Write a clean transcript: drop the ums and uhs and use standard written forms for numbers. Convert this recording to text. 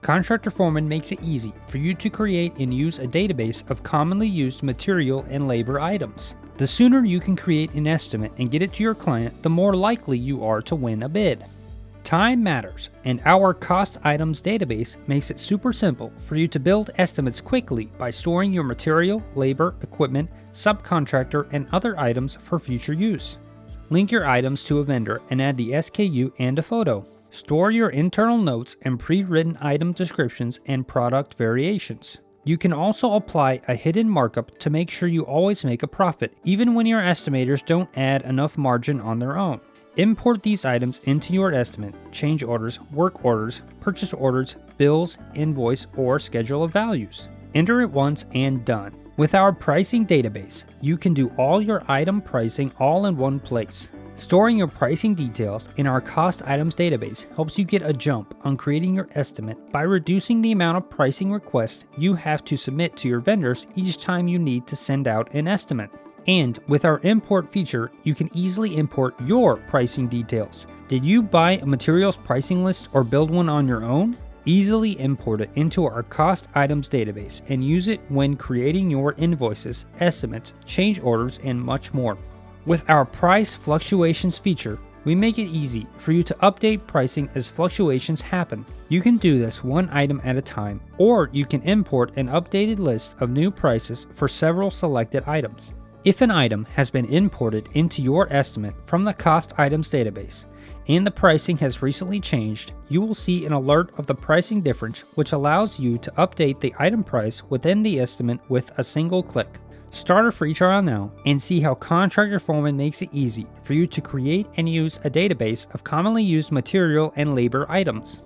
Contractor Foreman makes it easy for you to create and use a database of commonly used material and labor items. The sooner you can create an estimate and get it to your client, the more likely you are to win a bid. Time matters, and our cost items database makes it super simple for you to build estimates quickly by storing your material, labor, equipment, subcontractor, and other items for future use. Link your items to a vendor and add the SKU and a photo. Store your internal notes and pre-written item descriptions and product variations. You can also apply a hidden markup to make sure you always make a profit, even when your estimators don't add enough margin on their own. Import these items into your estimate, change orders, work orders, purchase orders, bills, invoice, or schedule of values. Enter it once and done. With our pricing database, you can do all your item pricing all in one place. Storing your pricing details in our cost items database helps you get a jump on creating your estimate by reducing the amount of pricing requests you have to submit to your vendors each time you need to send out an estimate. And with our import feature, you can easily import your pricing details. Did you buy a materials pricing list or build one on your own? Easily import it into our cost items database and use it when creating your invoices, estimates, change orders, and much more. With our price fluctuations feature, we make it easy for you to update pricing as fluctuations happen. You can do this one item at a time, or you can import an updated list of new prices for several selected items. If an item has been imported into your estimate from the cost items database, and the pricing has recently changed, you will see an alert of the pricing difference, which allows you to update the item price within the estimate with a single click. Start a free trial now and see how Contractor Foreman makes it easy for you to create and use a database of commonly used material and labor items.